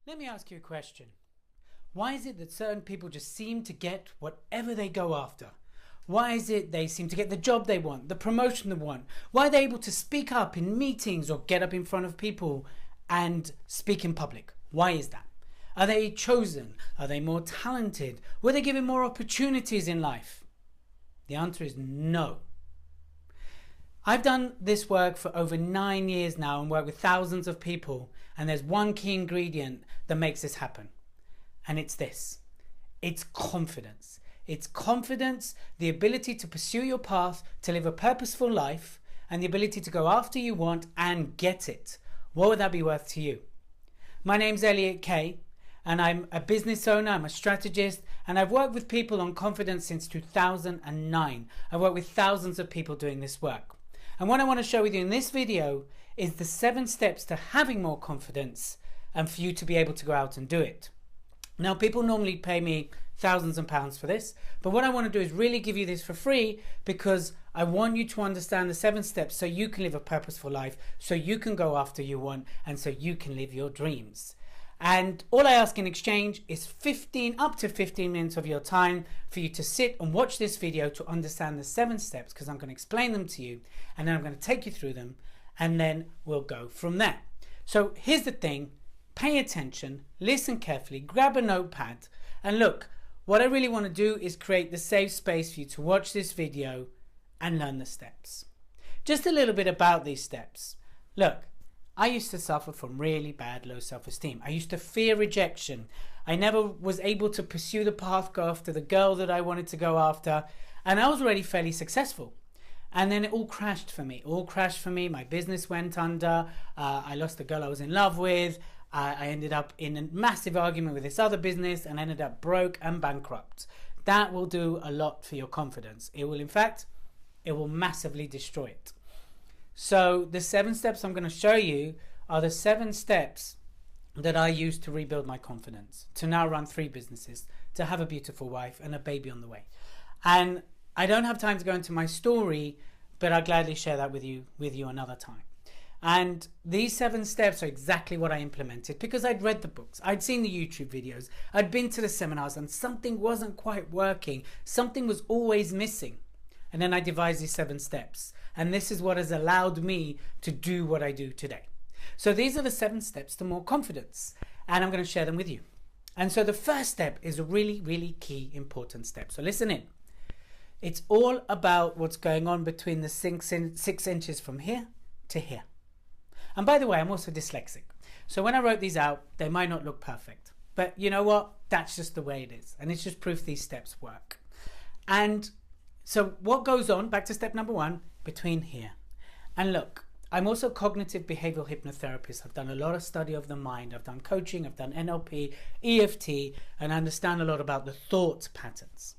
Let me ask you a question. Why is it that certain people just seem to get whatever they go after? Why is it they seem to get the job they want, the promotion they want? Why are they able to speak up in meetings or get up in front of people and speak in public? Why is that? Are they chosen? Are they more talented? Were they given more opportunities in life? The answer is no. I've done this work for over 9 years now and worked with thousands of people, and there's one key ingredient that makes this happen, and it's this. It's confidence. It's confidence, the ability to pursue your path, to live a purposeful life, and the ability to go after you want and get it. What would that be worth to you? My name's Elliot Kay, and I'm a business owner, I'm a strategist, and I've worked with people on confidence since 2009. I've worked with thousands of people doing this work. And what I want to share with you in this video is the 7 steps to having more confidence and for you to be able to go out and do it. Now, people normally pay me thousands of pounds for this, but what I want to do is really give you this for free because I want you to understand the 7 steps so you can live a purposeful life, so you can go after you want, and so you can live your dreams. And all I ask in exchange is up to 15 minutes of your time for you to sit and watch this video to understand the 7 steps, because I'm going to explain them to you and then I'm going to take you through them and then we'll go from there. So here's the thing. Pay attention, listen carefully, grab a notepad, and look, what I really want to do is create the safe space for you to watch this video and learn the steps. Just a little bit about these steps. Look, I used to suffer from really bad low self-esteem. I used to fear rejection. I never was able to pursue the path, go after the girl that I wanted to go after, and I was already fairly successful. And then it all crashed for me. My business went under. I lost the girl I was in love with. I ended up in a massive argument with this other business and ended up broke and bankrupt. That will do a lot for your confidence. It will massively destroy it. So the 7 steps I'm going to show you are the 7 steps that I use to rebuild my confidence, to now run 3 businesses, to have a beautiful wife and a baby on the way. And I don't have time to go into my story, but I'll gladly share that with you another time. And these 7 steps are exactly what I implemented because I'd read the books, I'd seen the YouTube videos, I'd been to the seminars, and something wasn't quite working. Something was always missing. And then I devised these 7 steps. And this is what has allowed me to do what I do today. So these are the 7 steps to more confidence. And I'm going to share them with you. And so the first step is a really, really key, important step. So listen in. It's all about what's going on between the 6 inches from here to here. And by the way, I'm also dyslexic. So when I wrote these out, they might not look perfect. But you know what? That's just the way it is. And it's just proof these steps work. And so what goes on, back to step number 1, between here. And look, I'm also a cognitive behavioral hypnotherapist. I've done a lot of study of the mind. I've done coaching, I've done NLP, EFT, and I understand a lot about the thought patterns.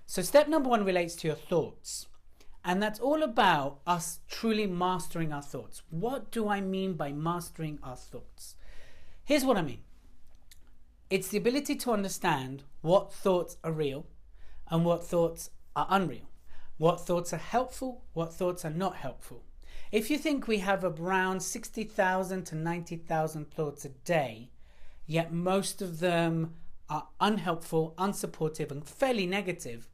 So step number 1 relates to your thoughts. And that's all about us truly mastering our thoughts. What do I mean by mastering our thoughts? Here's what I mean. It's the ability to understand what thoughts are real and what thoughts are unreal. What thoughts are helpful, what thoughts are not helpful. If you think we have around 60,000 to 90,000 thoughts a day, yet most of them are unhelpful, unsupportive, and fairly negative,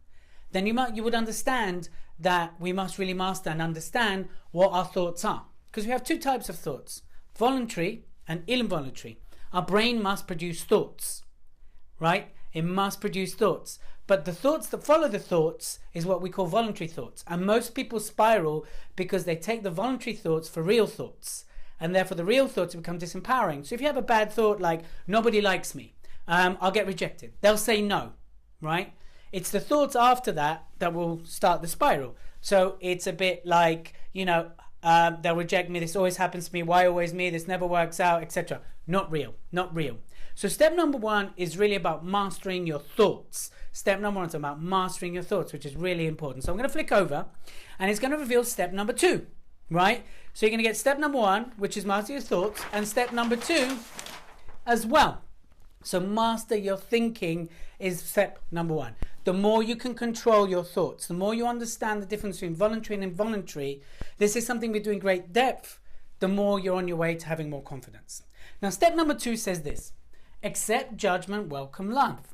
then you would understand that we must really master and understand what our thoughts are. Because we have 2 types of thoughts, voluntary and involuntary. Our brain must produce thoughts, right? It must produce thoughts. But the thoughts that follow the thoughts is what we call voluntary thoughts. And most people spiral because they take the voluntary thoughts for real thoughts. And therefore the real thoughts become disempowering. So if you have a bad thought like, nobody likes me, I'll get rejected, they'll say no, right? It's the thoughts after that will start the spiral. So it's a bit like, they'll reject me, this always happens to me, why always me, this never works out, etc. Not real. So step number 1 is really about mastering your thoughts. Step number 1 is about mastering your thoughts, which is really important. So I'm going to flick over and it's going to reveal step number 2, right? So you're going to get step number 1, which is master your thoughts, and step number 2 as well. So master your thinking is step number 1. The more you can control your thoughts, the more you understand the difference between voluntary and involuntary, this is something we do in great depth, the more you're on your way to having more confidence. Now, step number 2 says this. Accept judgment, welcome love.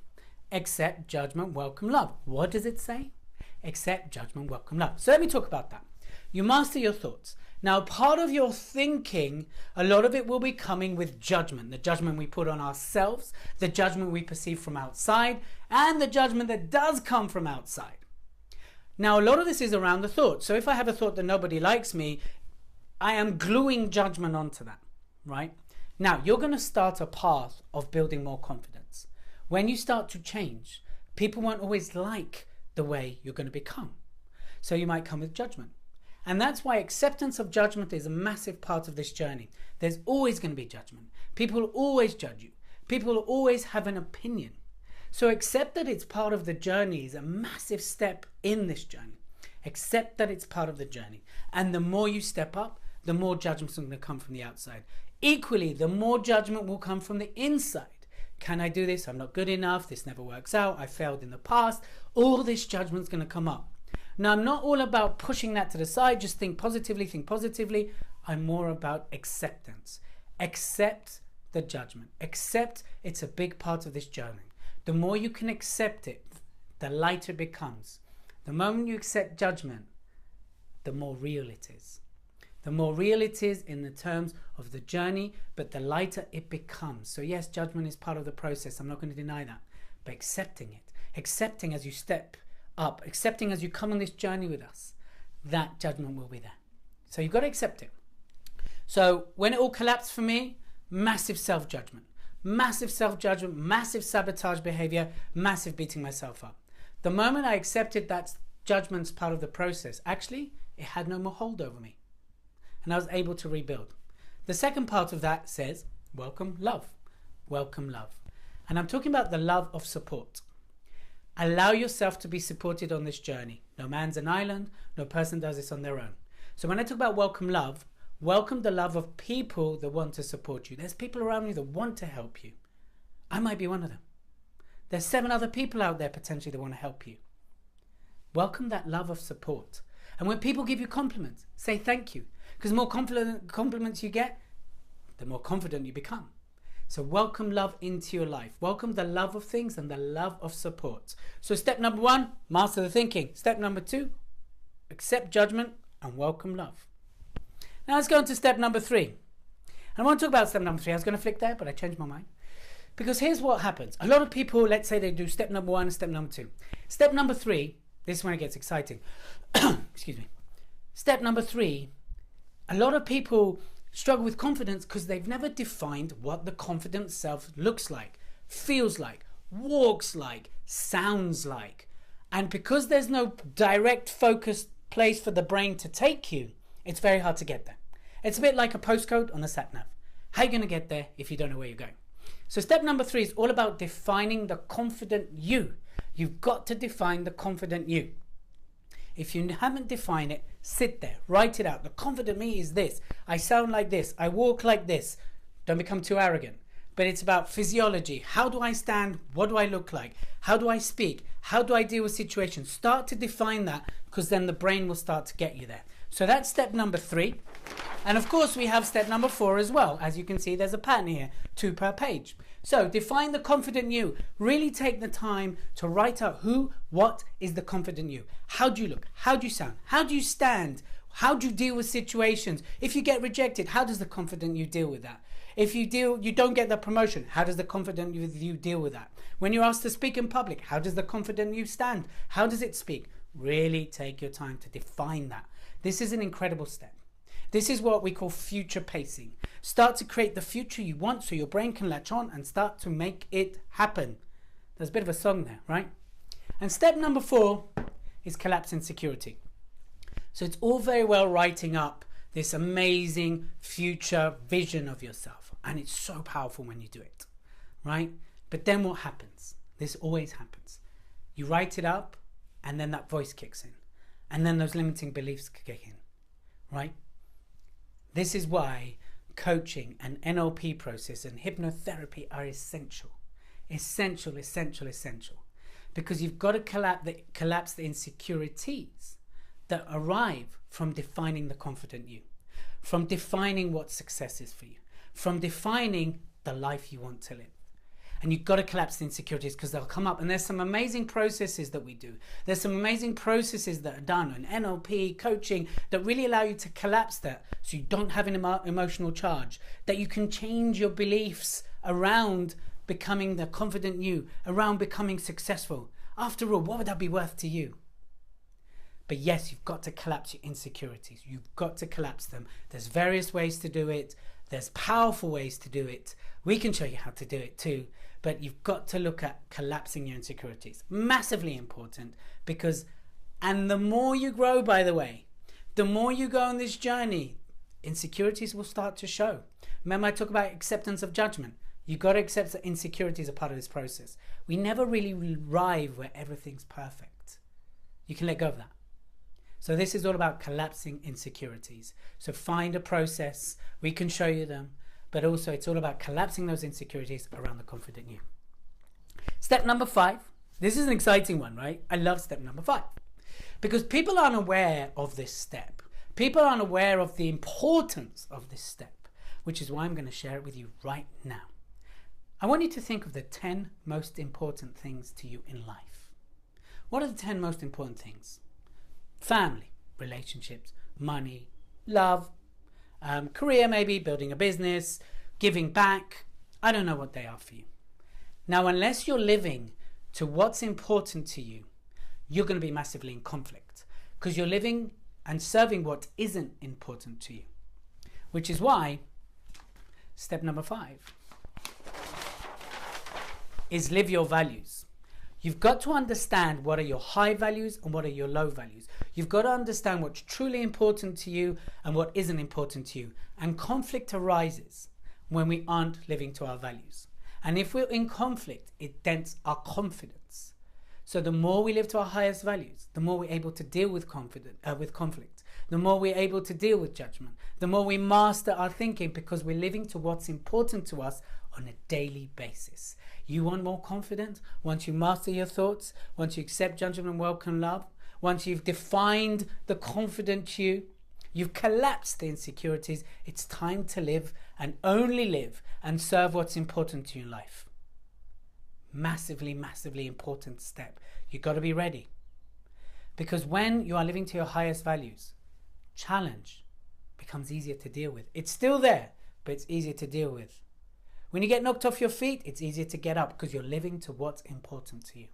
Accept judgment, welcome love. What does it say? Accept judgment, welcome love. So let me talk about that. You master your thoughts. Now, part of your thinking, a lot of it will be coming with judgment. The judgment we put on ourselves, the judgment we perceive from outside, and the judgment that does come from outside. Now, a lot of this is around the thought. So if I have a thought that nobody likes me, I am gluing judgment onto that, right? Now, you're going to start a path of building more confidence. When you start to change, people won't always like the way you're going to become. So you might come with judgment. And that's why acceptance of judgment is a massive part of this journey. There's always going to be judgment. People will always judge you. People will always have an opinion. So accept that it's part of the journey is a massive step in this journey. Accept that it's part of the journey. And the more you step up, the more judgment's going to come from the outside. Equally, the more judgment will come from the inside. Can I do this? I'm not good enough. This never works out. I failed in the past. All this judgment's going to come up. Now, I'm not all about pushing that to the side. Just think positively, think positively. I'm more about acceptance. Accept the judgment. Accept it's a big part of this journey. The more you can accept it, the lighter it becomes. The moment you accept judgment, the more real it is. The more real it is in the terms of the journey, but the lighter it becomes. So yes, judgment is part of the process. I'm not going to deny that. But accepting it, accepting as you step up, accepting as you come on this journey with us, that judgment will be there. So you've got to accept it. So when it all collapsed for me, massive self-judgment, massive sabotage behavior, massive beating myself up. The moment I accepted that judgment's part of the process, actually, it had no more hold over me. And I was able to rebuild. The second part of that says, welcome love. Welcome love. And I'm talking about the love of support. Allow yourself to be supported on this journey. No man's an island. No person does this on their own. So when I talk about welcome love, welcome the love of people that want to support you. There's people around you that want to help you. I might be one of them. There's 7 other people out there potentially that want to help you. Welcome that love of support. And when people give you compliments, say thank you. Because the more compliments you get, the more confident you become. So welcome love into your life. Welcome the love of things and the love of support. So step number 1, master the thinking. Step number 2, accept judgment and welcome love. Now let's go on to step number 3. And I want to talk about step number 3. I was going to flick there, but I changed my mind. Because here's what happens. A lot of people, let's say they do step number 1 and step number 2. Step number 3, this is when it gets exciting. Excuse me. Step number 3, a lot of people struggle with confidence because they've never defined what the confident self looks like, feels like, walks like, sounds like. And because there's no direct focused place for the brain to take you, it's very hard to get there. It's a bit like a postcode on a sat-nav. How are you going to get there if you don't know where you're going? So step number 3 is all about defining the confident you. You've got to define the confident you. If you haven't defined it, sit there, write it out. The confident me is this. I sound like this. I walk like this. Don't become too arrogant. But it's about physiology. How do I stand? What do I look like? How do I speak? How do I deal with situations? Start to define that, because then the brain will start to get you there. So that's step number 3. And of course we have step number 4 as well. As you can see, there's a pattern here, 2 per page. So define the confident you. Really take the time to write out who, what is the confident you. How do you look? How do you sound? How do you stand? How do you deal with situations? If you get rejected, how does the confident you deal with that? If you don't get the promotion, how does the confident you deal with that? When you're asked to speak in public, how does the confident you stand? How does it speak? Really take your time to define that. This is an incredible step. This is what we call future pacing. Start to create the future you want so your brain can latch on and start to make it happen. There's a bit of a song there, right? And step number 4 is collapse insecurity. So it's all very well writing up this amazing future vision of yourself. And it's so powerful when you do it, right? But then what happens? This always happens. You write it up and then that voice kicks in. And then those limiting beliefs kick in, right? This is why coaching and NLP process and hypnotherapy are essential. Essential, essential, essential. Because you've got to collapse the insecurities that arrive from defining the confident you, from defining what success is for you, from defining the life you want to live. And you've got to collapse the insecurities because they'll come up. And there's some amazing processes that we do. There's some amazing processes that are done in NLP, coaching, that really allow you to collapse that so you don't have an emotional charge, that you can change your beliefs around becoming the confident you, around becoming successful. After all, what would that be worth to you? But yes, you've got to collapse your insecurities. You've got to collapse them. There's various ways to do it. There's powerful ways to do it. We can show you how to do it too. But you've got to look at collapsing your insecurities. Massively important because, and the more you grow, by the way, the more you go on this journey, insecurities will start to show. Remember I talk about acceptance of judgment. You've got to accept that insecurities are part of this process. We never really arrive where everything's perfect. You can let go of that. So this is all about collapsing insecurities. So find a process, we can show you them, but also it's all about collapsing those insecurities around the confident you. Step number 5. This is an exciting one, right? I love step number 5 because people aren't aware of this step. People aren't aware of the importance of this step, which is why I'm going to share it with you right now. I want you to think of the 10 most important things to you in life. What are the 10 most important things? Family, relationships, money, love, career maybe, building a business, giving back. I don't know what they are for you. Now, unless you're living to what's important to you, you're going to be massively in conflict because you're living and serving what isn't important to you, which is why step number 5 is live your values. You've got to understand what are your high values and what are your low values. You've got to understand what's truly important to you and what isn't important to you. And conflict arises when we aren't living to our values. And if we're in conflict, it dents our confidence. So the more we live to our highest values, the more we're able to deal with conflict, the more we're able to deal with judgment, the more we master our thinking because we're living to what's important to us on a daily basis. You want more confidence? Once you master your thoughts, once you accept judgment and welcome love, once you've defined the confident you, you've collapsed the insecurities, it's time to live and only live and serve what's important to you in life. Massively, massively important step. You've got to be ready. Because when you are living to your highest values, challenge becomes easier to deal with. It's still there, but it's easier to deal with. When you get knocked off your feet, it's easier to get up because you're living to what's important to you.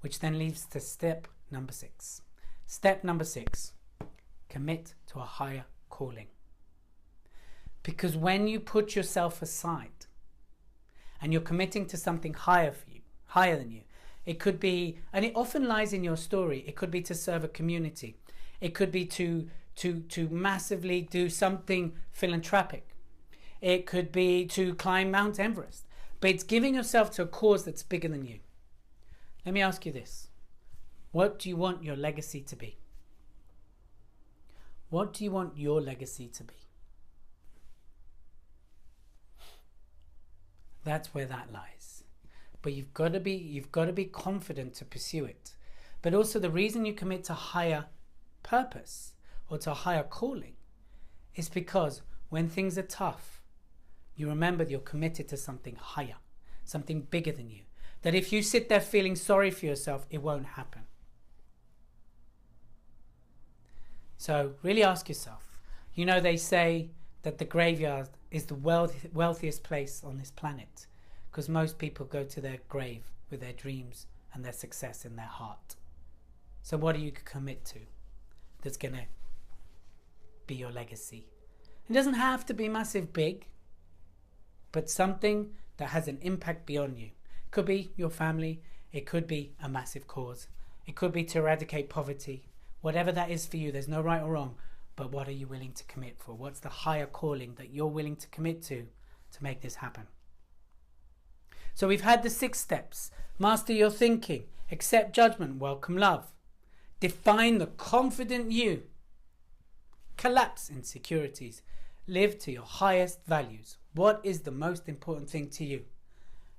Which then leads to step number 6. Step number 6, commit to a higher calling. Because when you put yourself aside and you're committing to something higher for you, higher than you, it could be, and it often lies in your story, it could be to serve a community. It could be to massively do something philanthropic. It could be to climb Mount Everest. But it's giving yourself to a cause that's bigger than you. Let me ask you this. What do you want your legacy to be? What do you want your legacy to be? That's where that lies. But you've got to be confident to pursue it. But also the reason you commit to higher purpose or to a higher calling is because when things are tough, you remember that you're committed to something higher, something bigger than you. That if you sit there feeling sorry for yourself, it won't happen. So really ask yourself. You know, they say that the graveyard is the wealthiest place on this planet because most people go to their grave with their dreams and their success in their heart. So what do you commit to that's going to be your legacy? It doesn't have to be massive big, but something that has an impact beyond you. It could be your family. It could be a massive cause. It could be to eradicate poverty. Whatever that is for you, there's no right or wrong. But what are you willing to commit for? What's the higher calling that you're willing to commit to make this happen? So we've had the 6 steps. Master your thinking. Accept judgment. Welcome love. Define the confident you. Collapse insecurities. Live to your highest values. What is the most important thing to you?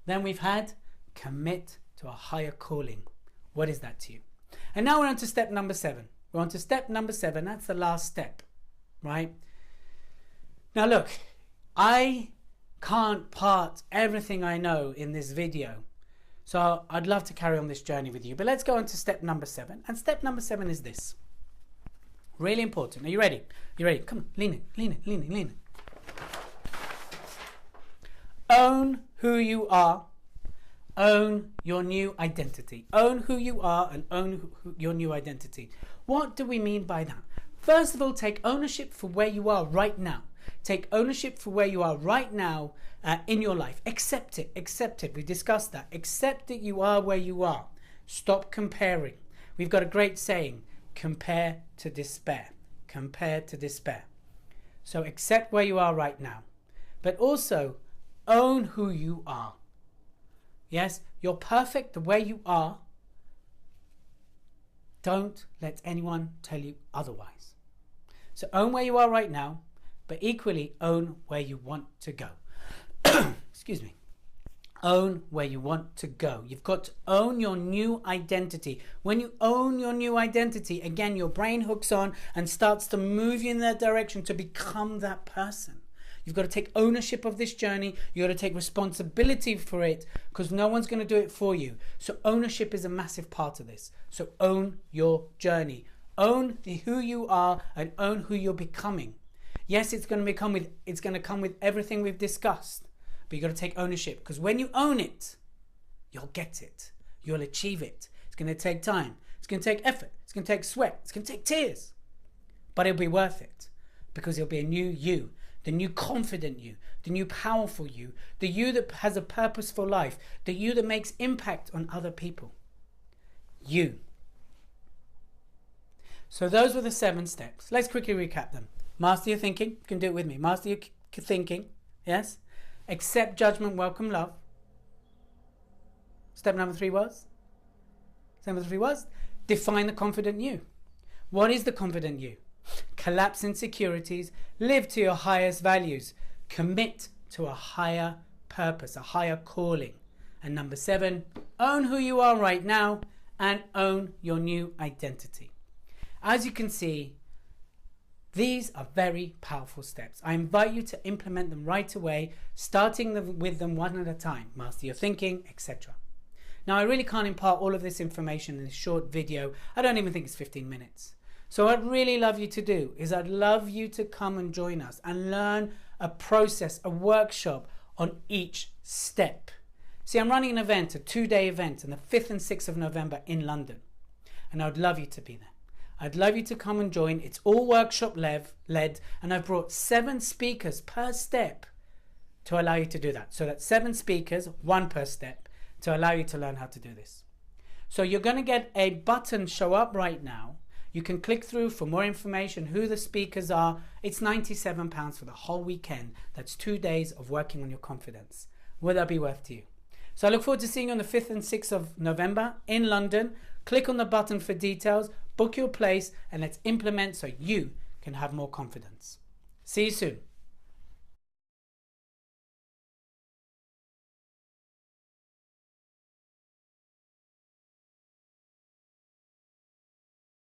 Then we've had commit to a higher calling. What is that to you? And now we're on to step number 7. We're on to step number 7. That's the last step, right? Now look, I can't part everything I know in this video. So I'd love to carry on this journey with you. But let's go on to step number 7. And step number 7 is this. Really important. Are you ready? You ready? Come on, lean in, lean in, lean in, lean in. Own who you are. Own your new identity. Own who you are and own your new identity. What do we mean by that? First of all, take ownership for where you are right now. Take ownership for where you are right now in your life. Accept it. Accept it. We discussed that. Accept that you are where you are. Stop comparing. We've got a great saying. Compare to despair. Compare to despair. So accept where you are right now. But also own who you are. Yes, you're perfect the way you are. Don't let anyone tell you otherwise. So own where you are right now, but equally own where you want to go. Excuse me. Own where you want to go. You've got to own your new identity. When you own your new identity, again, your brain hooks on and starts to move you in that direction to become that person. You've got to take ownership of this journey. You've got to take responsibility for it because no one's going to do it for you. So ownership is a massive part of this. So own your journey. Own who you are and own who you're becoming. Yes, it's going to come with everything we've discussed. But you've got to take ownership because when you own it, you'll get it. You'll achieve it. It's going to take time. It's going to take effort. It's going to take sweat. It's going to take tears. But it'll be worth it because it'll be a new you. The new confident you, the new powerful you, the you that has a purposeful life, the you that makes impact on other people. You. So those were the 7 steps. Let's quickly recap them. Master your thinking. You can do it with me. Master your thinking. Yes. Accept judgment, welcome love. Step number 3 was? Step number 3 was? Define the confident you. What is the confident you? Collapse insecurities, live to your highest values, commit to a higher purpose, a higher calling. And number 7, own who you are right now and own your new identity. As you can see, these are very powerful steps. I invite you to implement them right away, starting with them one at a time. Master your thinking, etc. Now, I really can't impart all of this information in a short video. I don't even think it's 15 minutes. So what I'd really love you to do is I'd love you to come and join us and learn a process, a workshop on each step. See, I'm running an event, a 2-day event on the 5th and 6th of November in London. And I'd love you to be there. I'd love you to come and join. It's all workshop led and I've brought 7 speakers per step to allow you to do that. So that's 7 speakers, 1 per step, to allow you to learn how to do this. So you're going to get a button show up right now. You can click through for more information, who the speakers are. It's £97 for the whole weekend. That's 2 days of working on your confidence. Will that be worth to you? So I look forward to seeing you on the 5th and 6th of November in London. Click on the button for details, book your place, and let's implement so you can have more confidence. See you soon.